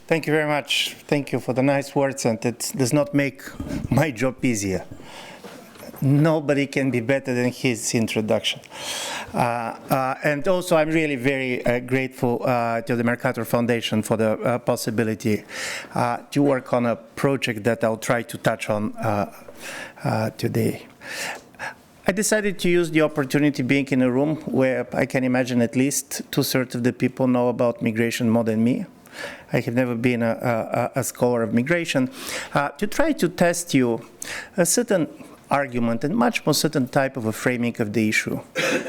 Thank you very much. Thank you for the nice words, and it does not make my job easier. Nobody can be better than his introduction. And also, I'm really very grateful to the Mercator Foundation for the possibility to work on a project that I'll try to touch on today. I decided to use the opportunity being in a room where I can imagine at least 2/3 of the people know about migration more than me. I have never been a scholar of migration, to try to test you a certain argument and much more certain type of a framing of the issue,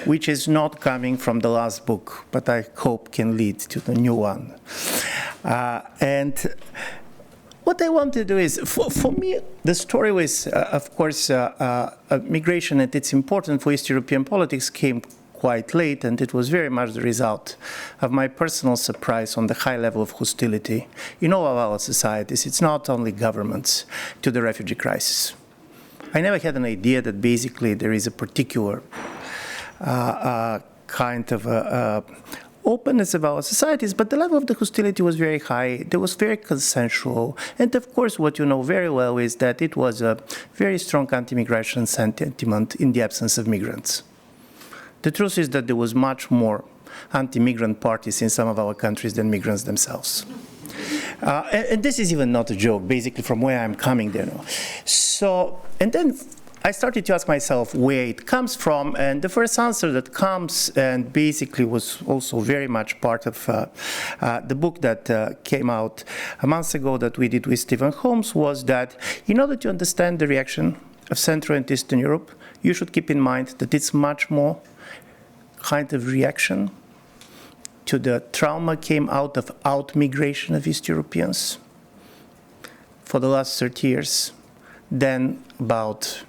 which is not coming from the last book, but I hope can lead to the new one. And what I want to do is, for me, the story was, of course, migration, and it's important for East European politics, came quite late, and it was very much the result of my personal surprise on the high level of hostility in all of our societies. It's not only governments to the refugee crisis. I never had an idea that basically there is a particular kind of openness of our societies, but the level of the hostility was very high. It was very consensual. And of course, what you know very well is that it was a very strong anti-migration sentiment in the absence of migrants. The truth is that there was much more anti-migrant parties in some of our countries than migrants themselves. And this is even not a joke, basically, from where I'm coming there. So, and then I started to ask myself where it comes from, and the first answer that comes, and basically was also very much part of the book that came out a month ago that we did with Stephen Holmes, was that in order to understand the reaction of Central and Eastern Europe, you should keep in mind that it's much more kind of reaction to the trauma came out of out-migration of East Europeans for the last 30 years than about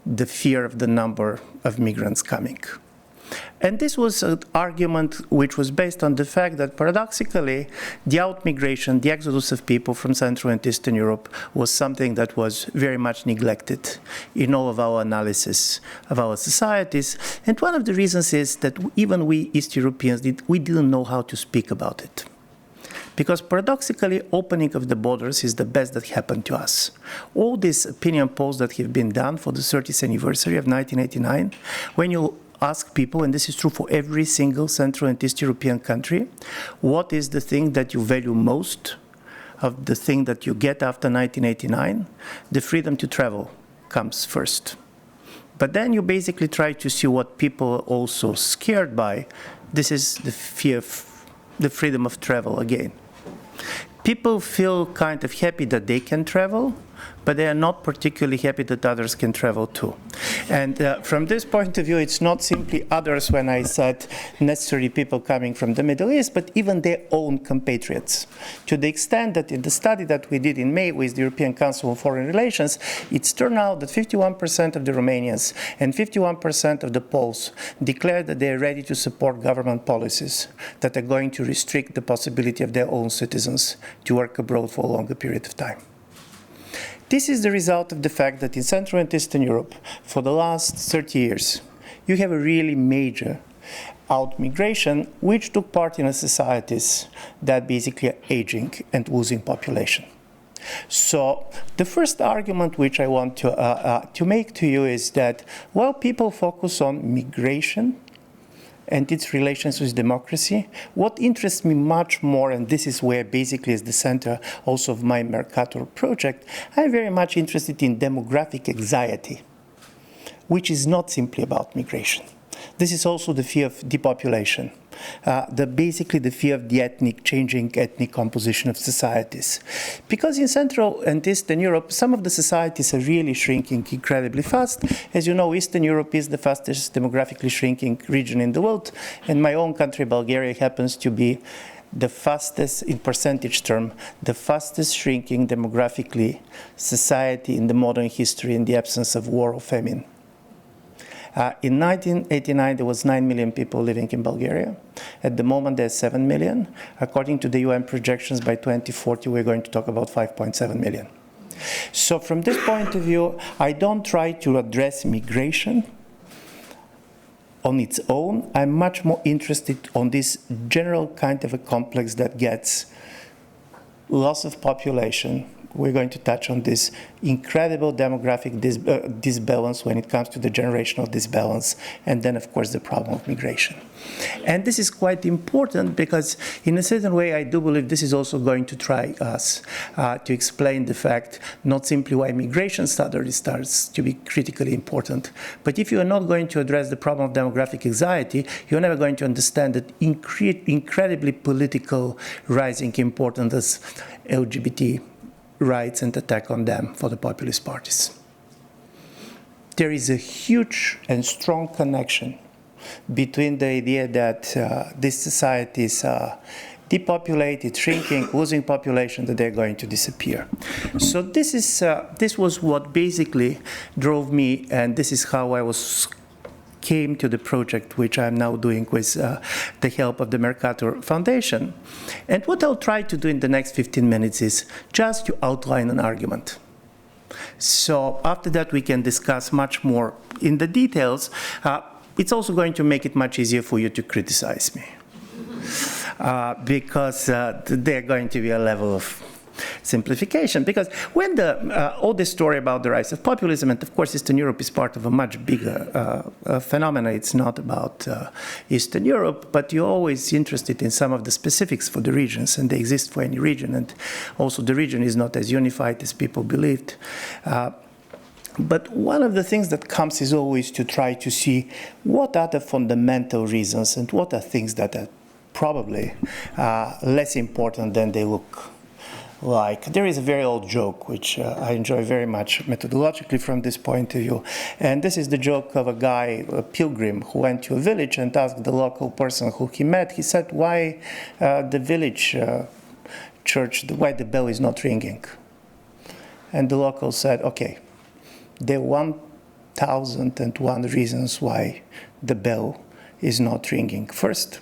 the fear of the number of migrants coming. And this was an argument which was based on the fact that paradoxically, the out-migration, the exodus of people from Central and Eastern Europe was something that was very much neglected in all of our analysis of our societies. And one of the reasons is that even we East Europeans, we didn't know how to speak about it. Because paradoxically, opening of the borders is the best that happened to us. All these opinion polls that have been done for the 30th anniversary of 1989, when you ask people, and this is true for every single Central and East European country, what is the thing that you value most of the thing that you get after 1989? The freedom to travel comes first. But then you basically try to see what people are also scared by. This is the fear of the freedom of travel again. People feel kind of happy that they can travel, but they are not particularly happy that others can travel too. And from this point of view, it's not simply others when I said necessarily people coming from the Middle East, but even their own compatriots. To the extent that in the study that we did in May with the European Council on Foreign Relations, it's turned out that 51% of the Romanians and 51% of the Poles declared that they are ready to support government policies that are going to restrict the possibility of their own citizens to work abroad for a longer period of time. This is the result of the fact that in Central and Eastern Europe, for the last 30 years, you have a really major out-migration, which took part in societies that basically are aging and losing population. So the first argument which I want to make to you is that while people focus on migration and its relations with democracy, what interests me much more, and this is where basically is the center also of my Mercator project, I'm very much interested in demographic anxiety, which is not simply about migration. This is also the fear of depopulation, basically the fear of the changing ethnic composition of societies. Because in Central and Eastern Europe, some of the societies are really shrinking incredibly fast. As you know, Eastern Europe is the fastest demographically shrinking region in the world, and my own country, Bulgaria, happens to be the fastest, in percentage term, the fastest shrinking demographically society in the modern history in the absence of war or famine. In 1989, there was 9 million people living in Bulgaria. At the moment, there's 7 million. According to the UN projections, by 2040, we're going to talk about 5.7 million. So from this point of view, I don't try to address migration on its own. I'm much more interested on this general kind of a complex that gets loss of population. We're going to touch on this incredible demographic disbalance when it comes to the generational disbalance, and then, of course, the problem of migration. And this is quite important because, in a certain way, I do believe this is also going to try us to explain the fact not simply why migration suddenly starts to be critically important, but if you are not going to address the problem of demographic anxiety, you're never going to understand the incredibly political rising importance as LGBT rights and attack on them for the populist parties. There is a huge and strong connection between the idea that these societies are depopulated, shrinking, losing population, that they're going to disappear. So this was what basically drove me, and this is how I came to the project which I'm now doing with the help of the Mercator Foundation. And what I'll try to do in the next 15 minutes is just to outline an argument. So after that we can discuss much more in the details. It's also going to make it much easier for you to criticize me. Because there's going to be a level of simplification. Because when all this story about the rise of populism, and of course Eastern Europe is part of a much bigger phenomenon, it's not about Eastern Europe, but you're always interested in some of the specifics for the regions, and they exist for any region, and also the region is not as unified as people believed. But one of the things that comes is always to try to see what are the fundamental reasons and what are things that are probably less important than they look like. There is a very old joke, which I enjoy very much methodologically from this point of view. And this is the joke of a guy, a pilgrim, who went to a village and asked the local person who he met, he said, why the village church, why the bell is not ringing? And the local said, okay, there are 1,001 reasons why the bell is not ringing. First,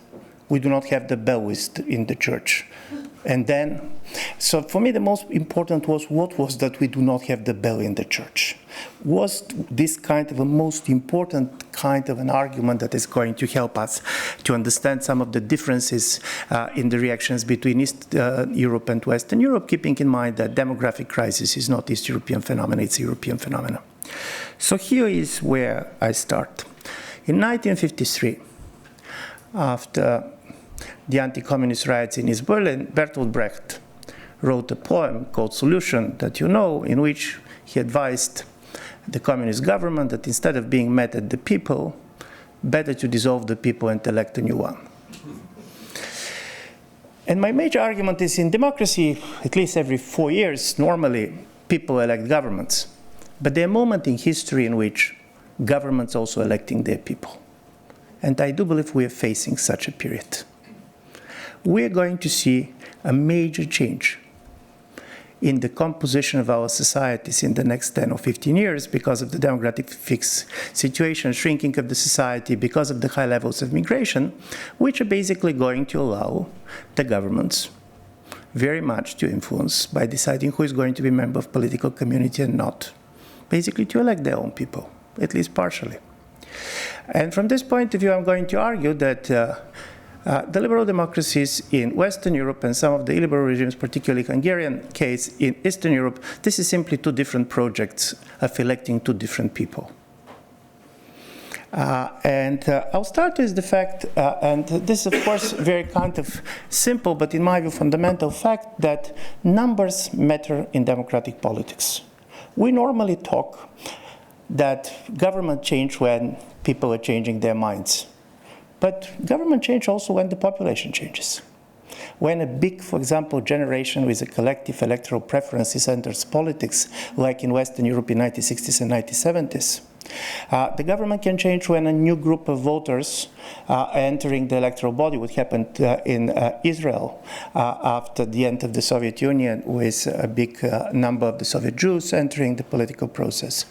we do not have the bell in the church. And then, so for me the most important was what was that we do not have the bell in the church. Was this kind of a most important kind of an argument that is going to help us to understand some of the differences in the reactions between East Europe and Western Europe, keeping in mind that demographic crisis is not East European phenomenon, it's a European phenomenon. So here is where I start. In 1953, after the anti-communist riots in East Berlin, Bertolt Brecht wrote a poem called Solution, that you know, in which he advised the communist government that instead of being mad at the people, better to dissolve the people and elect a new one. And my major argument is in democracy, at least every 4 years, normally people elect governments. But there are moments in history in which governments also electing their people. And I do believe we are facing such a period. We are going to see a major change in the composition of our societies in the next 10 or 15 years because of the demographic situation, shrinking of the society, because of the high levels of migration, which are basically going to allow the governments very much to influence by deciding who is going to be a member of political community and not, basically to elect their own people, at least partially. And from this point of view, I'm going to argue that the liberal democracies in Western Europe and some of the illiberal regimes, particularly Hungarian case in Eastern Europe, this is simply two different projects of electing two different people. I'll start with the fact, and this is of course very kind of simple, but in my view fundamental fact, that numbers matter in democratic politics. We normally talk that government change when people are changing their minds. But government change also when the population changes. When a big, for example, generation with a collective electoral preferences enters politics, like in Western Europe in 1960s and 1970s, the government can change when a new group of voters entering the electoral body, what happened in Israel after the end of the Soviet Union with a big number of the Soviet Jews entering the political process.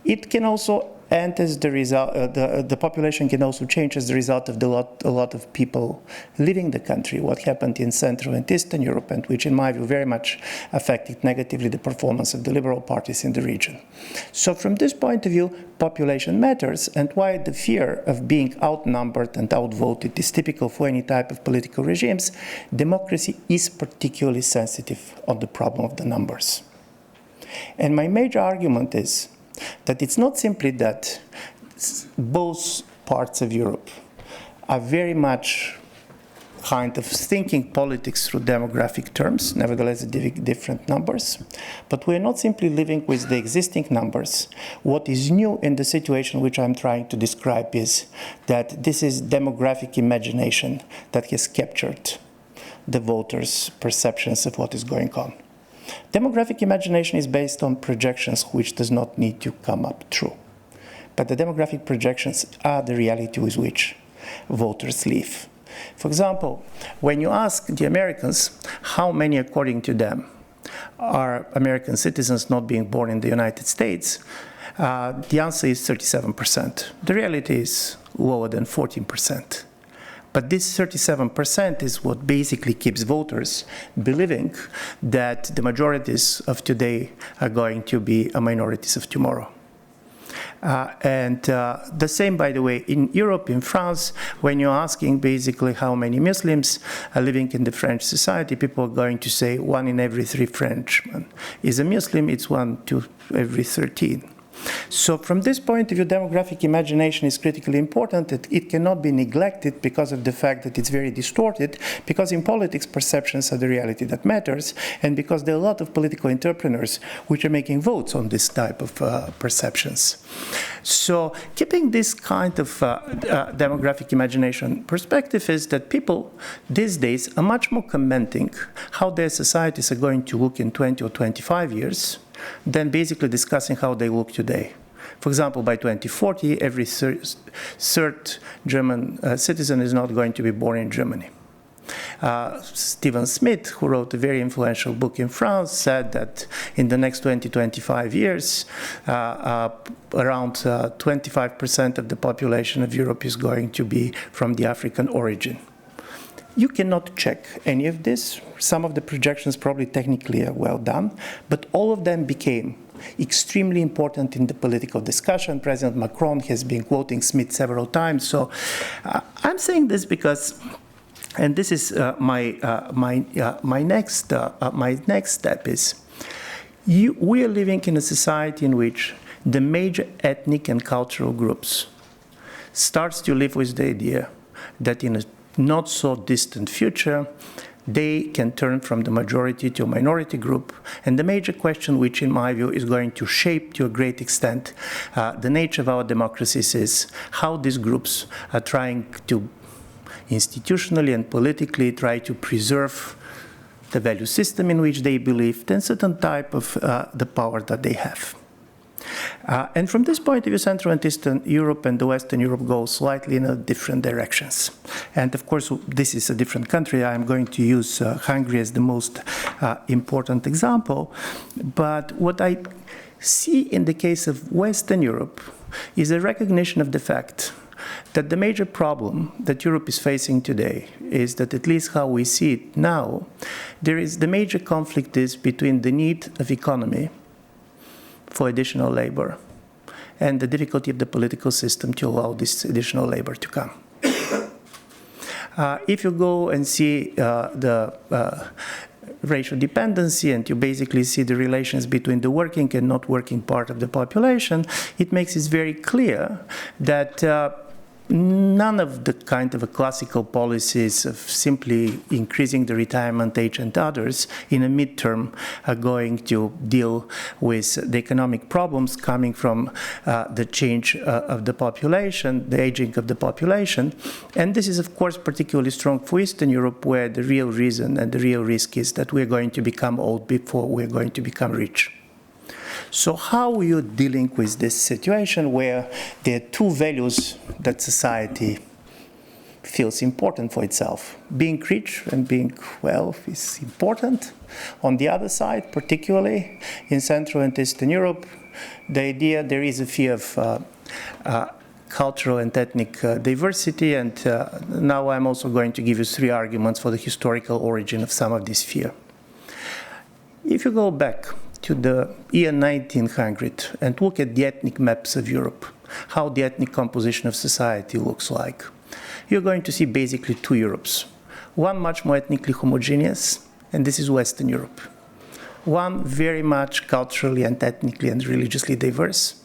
It can also and as the result, the population can also change as the result of a lot of people leaving the country. What happened in Central and Eastern Europe, and which in my view very much affected negatively the performance of the liberal parties in the region. So from this point of view, population matters, and why the fear of being outnumbered and outvoted is typical for any type of political regimes, democracy is particularly sensitive on the problem of the numbers. And my major argument is that it's not simply that both parts of Europe are very much kind of thinking politics through demographic terms, nevertheless different numbers, but we're not simply living with the existing numbers. What is new in the situation which I'm trying to describe is that this is demographic imagination that has captured the voters' perceptions of what is going on. Demographic imagination is based on projections which does not need to come up true. But the demographic projections are the reality with which voters live. For example, when you ask the Americans how many, according to them, are American citizens not being born in the United States, the answer is 37%. The reality is lower than 14%. But this 37% is what basically keeps voters believing that the majorities of today are going to be minorities of tomorrow. The same, by the way, in Europe, in France, when you're asking basically how many Muslims are living in the French society, people are going to say 1 in every 3 Frenchmen is a Muslim, it's 1 to every 13. So from this point of view, demographic imagination is critically important. It cannot be neglected because of the fact that it's very distorted, because in politics, perceptions are the reality that matters, and because there are a lot of political entrepreneurs which are making votes on this type of perceptions. So keeping this kind of demographic imagination perspective is that people these days are much more commenting how their societies are going to look in 20 or 25 years than basically discussing how they look today. For example, by 2040, every third German citizen is not going to be born in Germany. Stephen Smith, who wrote a very influential book in France, said that in the next 20-25 years, around 25% of the population of Europe is going to be from the African origin. You cannot check any of this. Some of the projections probably technically are well done, but all of them became extremely important in the political discussion. President Macron has been quoting Smith several times. So I'm saying this because, and this is my next step is, we are living in a society in which the major ethnic and cultural groups starts to live with the idea that in a not so distant future, they can turn from the majority to a minority group. And the major question, which in my view is going to shape to a great extent the nature of our democracies, is how these groups are trying to institutionally and politically try to preserve the value system in which they believe and certain type of the power that they have. And from this point of view, Central and Eastern Europe and the Western Europe go slightly in different directions. And of course, this is a different country. I'm going to use Hungary as the most important example. But what I see in the case of Western Europe is a recognition of the fact that the major problem that Europe is facing today is that, at least how we see it now, the major conflict is between the need of economy for additional labor and the difficulty of the political system to allow this additional labor to come. If you go and see the racial dependency and you basically see the relations between the working and not working part of the population, it makes it very clear that none of the kind of classical policies of simply increasing the retirement age and others in a midterm are going to deal with the economic problems coming from the change of the population, the aging of the population. And this is, of course, particularly strong for Eastern Europe, where the real reason and the real risk is that we're going to become old before we're going to become rich. So how are you dealing with this situation where there are two values that society feels important for itself? Being rich and being well is important. On the other side, particularly in Central and Eastern Europe, the idea there is a fear of cultural and ethnic diversity, and now I'm also going to give you 3 arguments for the historical origin of some of this fear. If you go back to the year 1900 and look at the ethnic maps of Europe, how the ethnic composition of society looks like, you're going to see basically 2 Europes. One much more ethnically homogeneous, and this is Western Europe. One very much culturally and ethnically and religiously diverse,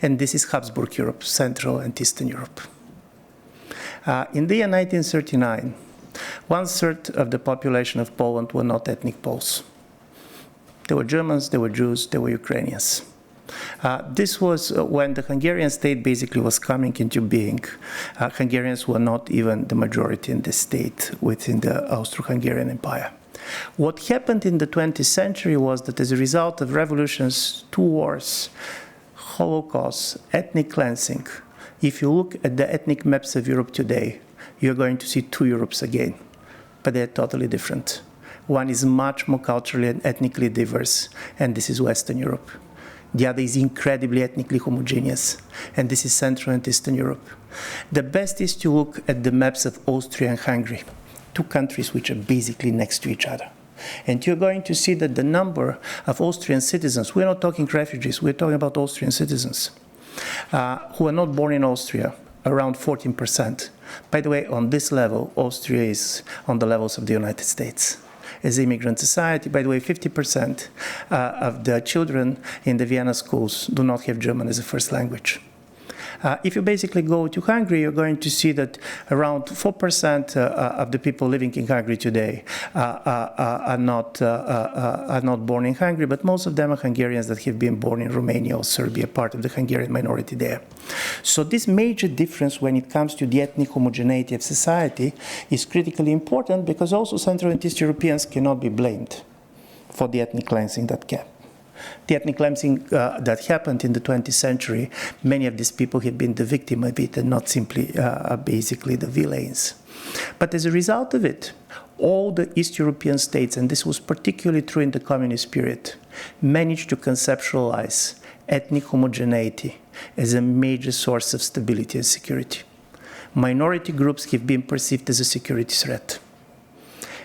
and this is Habsburg Europe, Central and Eastern Europe. In the year 1939, 1/3 of the population of Poland were not ethnic Poles. There were Germans, there were Jews, there were Ukrainians. This was when the Hungarian state basically was coming into being. Hungarians were not even the majority in the state within the Austro-Hungarian Empire. What happened in the 20th century was that as a result of revolutions, 2 wars, Holocaust, ethnic cleansing, if you look at the ethnic maps of Europe today, you're going to see 2 Europes again, but they're totally different. One is much more culturally and ethnically diverse, and this is Western Europe. The other is incredibly ethnically homogeneous, and this is Central and Eastern Europe. The best is to look at the maps of Austria and Hungary, 2 countries which are basically next to each other. And you're going to see that the number of Austrian citizens, we're not talking refugees, we're talking about Austrian citizens, who are not born in Austria, around 14%. By the way, on this level, Austria is on the levels of the United States. As immigrant society, by the way, 50% of the children in the Vienna schools do not have German as a first language. If you basically go to Hungary, you're going to see that around 4% of the people living in Hungary today are not born in Hungary, but most of them are Hungarians that have been born in Romania or Serbia, part of the Hungarian minority there. So this major difference when it comes to the ethnic homogeneity of society is critically important, because also Central and East Europeans cannot be blamed for the ethnic cleansing that came. The ethnic cleansing that happened in the 20th century, many of these people have been the victim of it and not simply basically the villains. But as a result of it, all the East European states, and this was particularly true in the communist period, managed to conceptualize ethnic homogeneity as a major source of stability and security. Minority groups have been perceived as a security threat.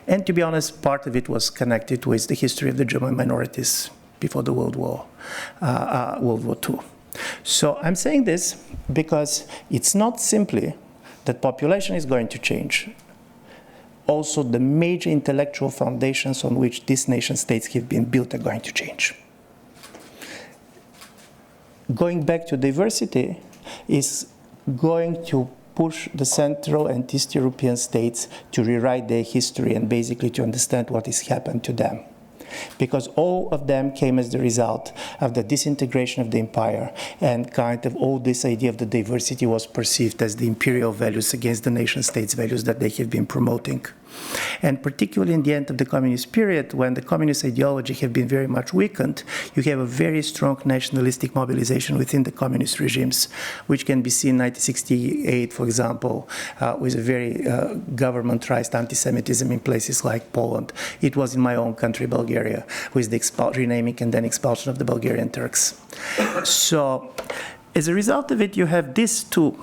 And to be honest, part of it was connected with the history of the German minorities before the World War II. So I'm saying this because it's not simply that population is going to change. Also, the major intellectual foundations on which these nation states have been built are going to change. Going back to diversity is going to push the Central and East European states to rewrite their history and basically to understand what has happened to them. Because all of them came as the result of the disintegration of the empire, and kind of all this idea of the diversity was perceived as the imperial values against the nation states values that they have been promoting. And particularly in the end of the communist period, when the communist ideology have been very much weakened, you have a very strong nationalistic mobilization within the communist regimes, which can be seen in 1968, for example, with a very governmentized anti-Semitism in places like Poland. It was in my own country, Bulgaria, with the renaming and then expulsion of the Bulgarian Turks. So, as a result of it, you have these 2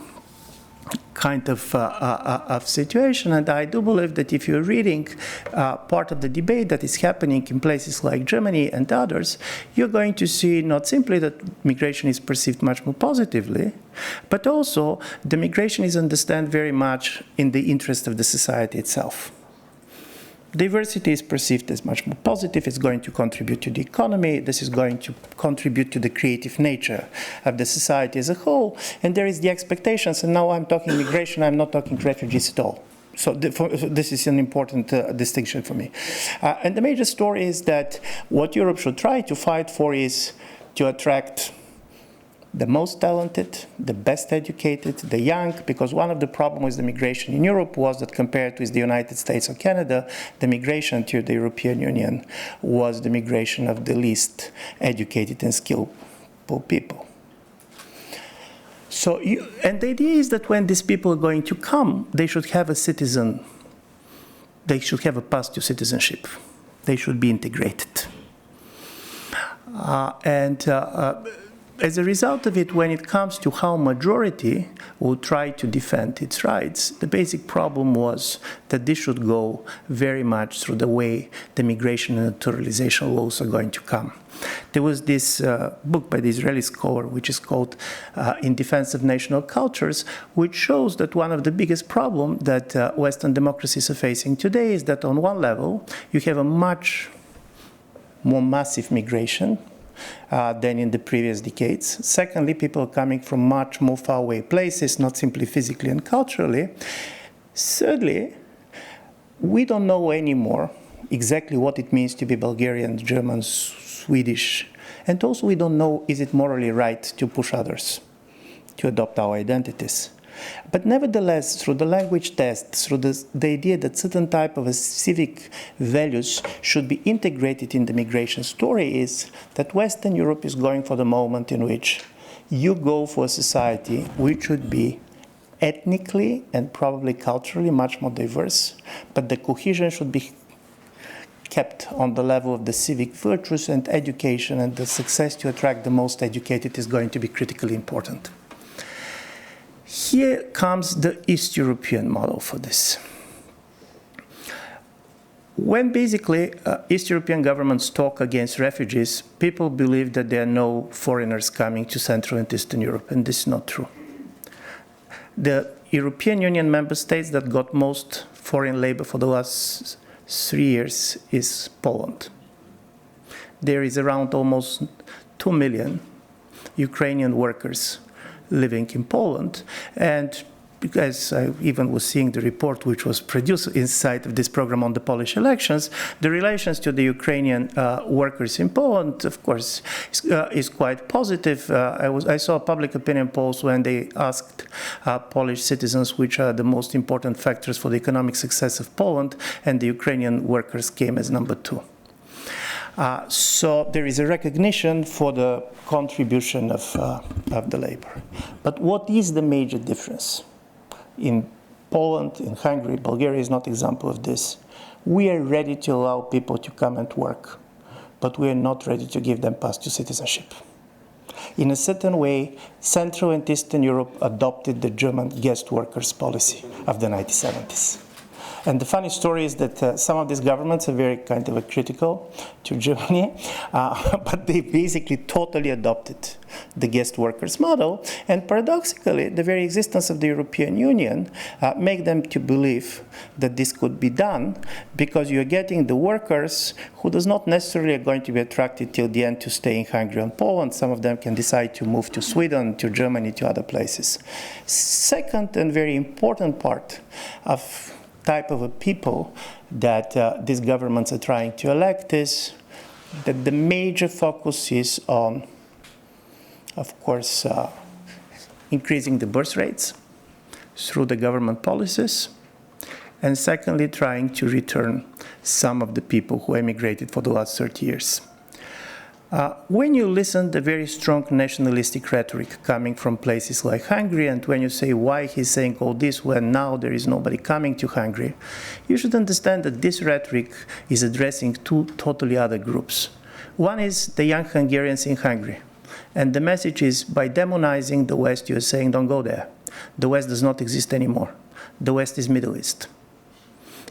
kind of situation, and I do believe that if you're reading part of the debate that is happening in places like Germany and others, you're going to see not simply that migration is perceived much more positively, but also the migration is understood very much in the interest of the society itself. Diversity is perceived as much more positive. It's going to contribute to the economy. This is going to contribute to the creative nature of the society as a whole. And there is the expectations. And now I'm talking migration. I'm not talking refugees at all. So this is an important distinction for me. And the major story is that what Europe should try to fight for is to attract the most talented, the best educated, the young, because one of the problems with the migration in Europe was that compared with the United States or Canada, the migration to the European Union was the migration of the least educated and skillful people. So, and the idea is that when these people are going to come, they should have a path to citizenship. They should be integrated. as a result of it, when it comes to how majority will try to defend its rights, the basic problem was that this should go very much through the way the migration and naturalization laws are going to come. There was this book by the Israeli scholar, which is called In Defense of National Cultures, which shows that one of the biggest problems that Western democracies are facing today is that on one level, you have a much more massive migration than in the previous decades. Secondly, people are coming from much more faraway places, not simply physically and culturally. Thirdly, we don't know anymore exactly what it means to be Bulgarian, German, Swedish, and also we don't know, is it morally right to push others to adopt our identities. But nevertheless, through the language test, through the idea that certain type of civic values should be integrated in the migration story, is that Western Europe is going for the moment in which you go for a society which should be ethnically and probably culturally much more diverse, but the cohesion should be kept on the level of the civic virtues and education, and the success to attract the most educated is going to be critically important. Here comes the East European model for this. When basically East European governments talk against refugees, people believe that there are no foreigners coming to Central and Eastern Europe, and this is not true. The European Union member states that got most foreign labor for the last 3 years is Poland. There is around almost 2 million Ukrainian workers living in Poland, and because I even was seeing the report which was produced inside of this program on the Polish elections, the relations to the Ukrainian workers in Poland, of course, is quite positive. I saw public opinion polls when they asked Polish citizens which are the most important factors for the economic success of Poland, and the Ukrainian workers came as number 2. So there is a recognition for the contribution of the labor. But what is the major difference? In Poland, in Hungary, Bulgaria is not an example of this. We are ready to allow people to come and work, but we are not ready to give them path to citizenship. In a certain way, Central and Eastern Europe adopted the German guest workers policy of the 1970s. And the funny story is that some of these governments are very kind of critical to Germany, but they basically totally adopted the guest workers model. And paradoxically, the very existence of the European Union make them to believe that this could be done, because you're getting the workers who does not necessarily are going to be attracted till the end to stay in Hungary and Poland. Some of them can decide to move to Sweden, to Germany, to other places. Second and very important part of type of a people that these governments are trying to elect is that the major focus is on, of course, increasing the birth rates through the government policies, and secondly, trying to return some of the people who emigrated for the last 30 years. When you listen to the very strong nationalistic rhetoric coming from places like Hungary, and when you say why he's saying all this when now there is nobody coming to Hungary, you should understand that this rhetoric is addressing two totally other groups. One is the young Hungarians in Hungary. And the message is, by demonizing the West, you're saying don't go there. The West does not exist anymore. The West is Middle East.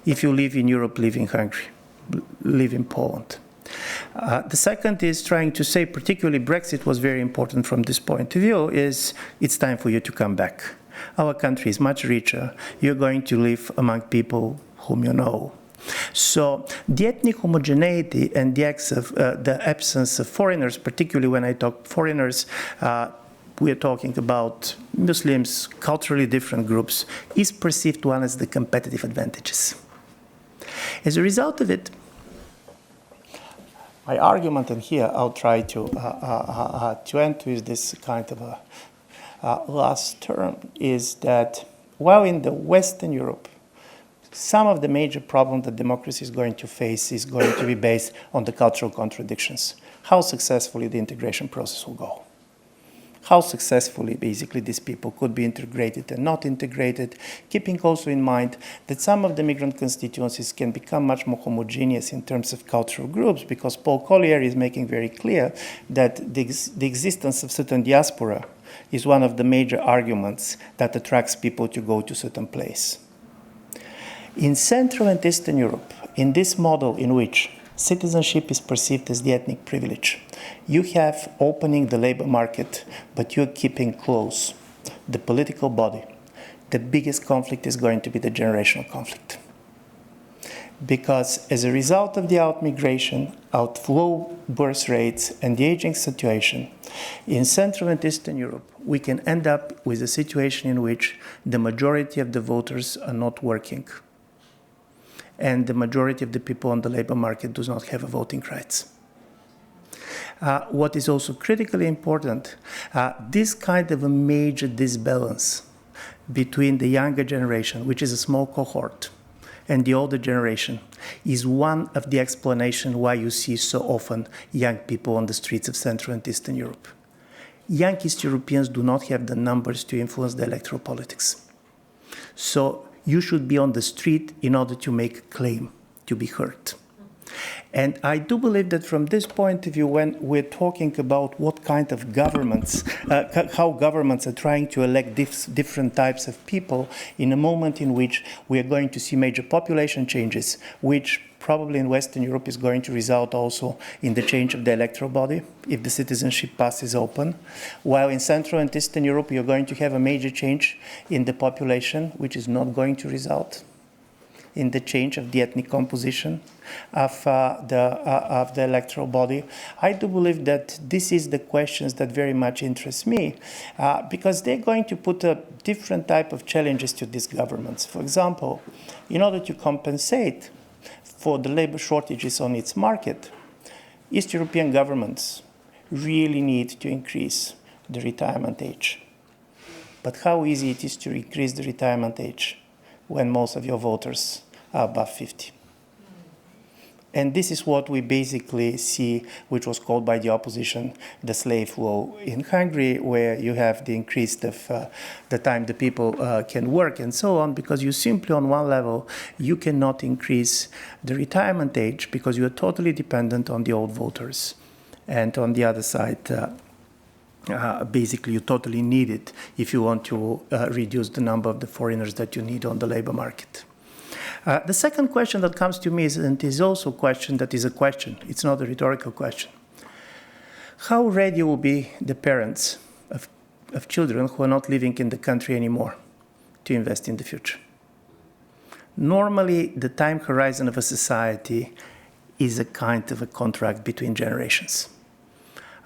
If you live in Europe, live in Hungary, live in Poland. The second is trying to say, particularly Brexit was very important from this point of view, is it's time for you to come back. Our country is much richer. You're going to live among people whom you know. So the ethnic homogeneity and the absence of foreigners, particularly when I talk foreigners, we are talking about Muslims, culturally different groups, is perceived one as the competitive advantages. As a result of it, my argument, and here I'll try to end with this kind of a last term, is that while in the Western Europe, some of the major problems that democracy is going to face is going to be based on the cultural contradictions. How successfully the integration process will go. how successfully basically these people could be integrated and not integrated, keeping also in mind that some of the migrant constituencies can become much more homogeneous in terms of cultural groups, because Paul Collier is making very clear that the existence of certain diaspora is one of the major arguments that attracts people to go to a certain place. In Central and Eastern Europe, in this model in which citizenship is perceived as the ethnic privilege, you have opening the labor market, but you're keeping close the political body. The biggest conflict is going to be the generational conflict. Because as a result of the outmigration, out low birth rates, and the aging situation, in Central and Eastern Europe, we can end up with a situation in which the majority of the voters are not working, and the majority of the people on the labor market do not have voting rights. What is also critically important, this kind of a major disbalance between the younger generation, which is a small cohort, and the older generation is one of the explanations why you see so often young people on the streets of Central and Eastern Europe. Young East Europeans do not have the numbers to influence the electoral politics. So you should be on the street in order to make a claim, to be heard. And I do believe that from this point of view, when we're talking about what kind of governments, how governments are trying to elect different types of people in a moment in which we are going to see major population changes, which probably in Western Europe is going to result also in the change of the electoral body if the citizenship pass is open, while in Central and Eastern Europe you're going to have a major change in the population, which is not going to result in the change of the ethnic composition of the electoral body. I do believe that this is the questions that very much interest me, because they're going to put a different type of challenges to these governments. For example, in order to compensate for the labor shortages on its market, East European governments really need to increase the retirement age. But how easy it is to increase the retirement age when most of your voters are above 50. And this is what we basically see, which was called by the opposition the slave law in Hungary, where you have the increase of the time the people can work and so on, because you simply, on one level, you cannot increase the retirement age because you are totally dependent on the old voters. And on the other side, basically you totally need it if you want to reduce the number of the foreigners that you need on the labor market. The second question that comes to me is also a question that is a question. It's not a rhetorical question. How ready will be the parents of children who are not living in the country anymore to invest in the future? Normally, the time horizon of a society is a kind of a contract between generations.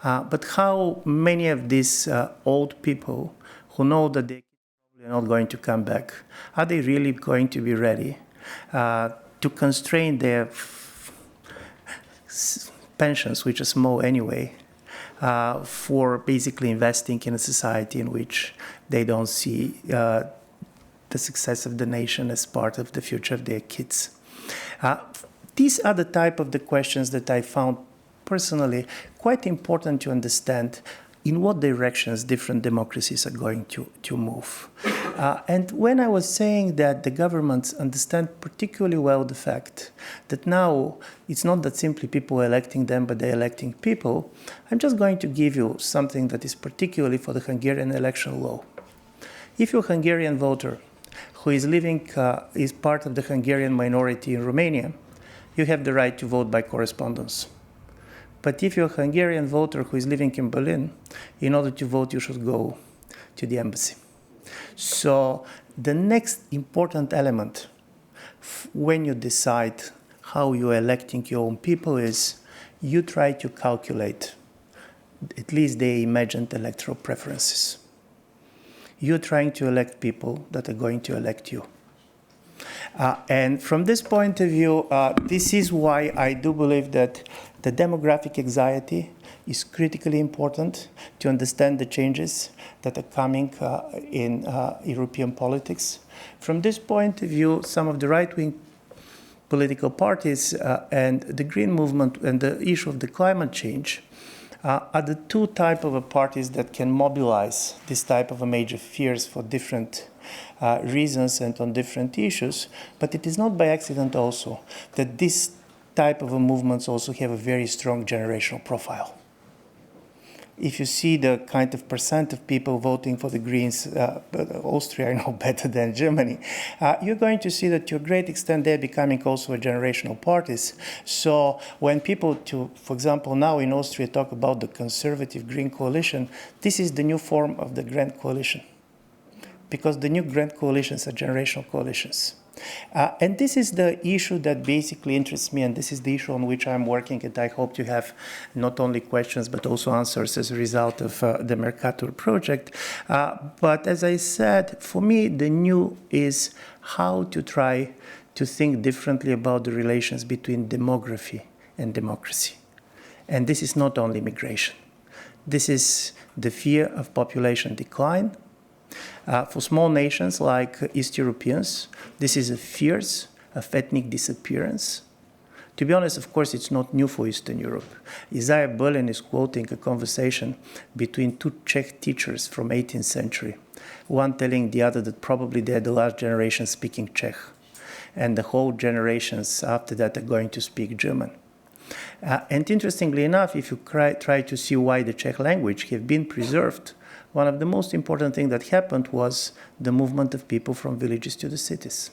But how many of these old people who know that they're probably not going to come back, are they really going to be ready to constrain their pensions, which are small anyway, for basically investing in a society in which they don't see the success of the nation as part of the future of their kids? These are the type of the questions that I found personally quite important to understand in what directions different democracies are going to move. And when I was saying that the governments understand particularly well the fact that now it's not that simply people are electing them, but they're electing people, I'm just going to give you something that is particularly for the Hungarian election law. If you're a Hungarian voter who is living, is part of the Hungarian minority in Romania, you have the right to vote by correspondence. But if you're a Hungarian voter who is living in Berlin, in order to vote, you should go to the embassy. So the next important element when you decide how you're electing your own people is you try to calculate at least their imagined electoral preferences. You're trying to elect people that are going to elect you. And from this point of view, this is why I do believe that the demographic anxiety is critically important to understand the changes that are coming in European politics. From this point of view, some of the right-wing political parties and the Green movement and the issue of the climate change are the two type of parties that can mobilize this type of major fears for different reasons and on different issues. But it is not by accident also that this type of movements also have a very strong generational profile. If you see the kind of percent of people voting for the Greens, Austria, I know better than Germany, you're going to see that to a great extent they're becoming also a generational parties. So when people, for example, now in Austria talk about the conservative Green coalition, this is the new form of the Grand Coalition, because the new Grand Coalitions are generational coalitions. And this is the issue that basically interests me, and this is the issue on which I'm working, and I hope to have not only questions but also answers as a result of the Mercator project. But as I said, for me, the new is how to try to think differently about the relations between demography and democracy. And this is not only migration. This is the fear of population decline. For small nations like East Europeans, this is a fears of ethnic disappearance. To be honest, of course, it's not new for Eastern Europe. Isaiah Berlin is quoting a conversation between two Czech teachers from 18th century, one telling the other that probably they're the last generation speaking Czech, and the whole generations after that are going to speak German. And interestingly enough, if you try to see why the Czech language have been preserved, one of the most important things that happened was the movement of people from villages to the cities.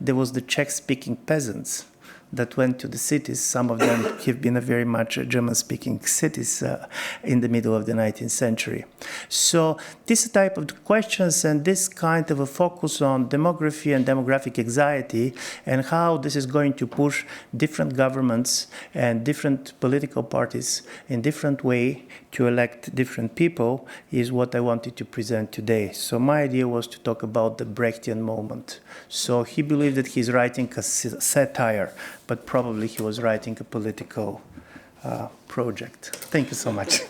There was the Czech-speaking peasants that went to the cities. Some of them have been a very much German-speaking cities in the middle of the 19th century. So this type of questions and this kind of a focus on demography and demographic anxiety and how this is going to push different governments and different political parties in different way to elect different people is what I wanted to present today. So my idea was to talk about the Brechtian moment. So he believed that he's writing a satire, but probably he was writing a political project. Thank you so much.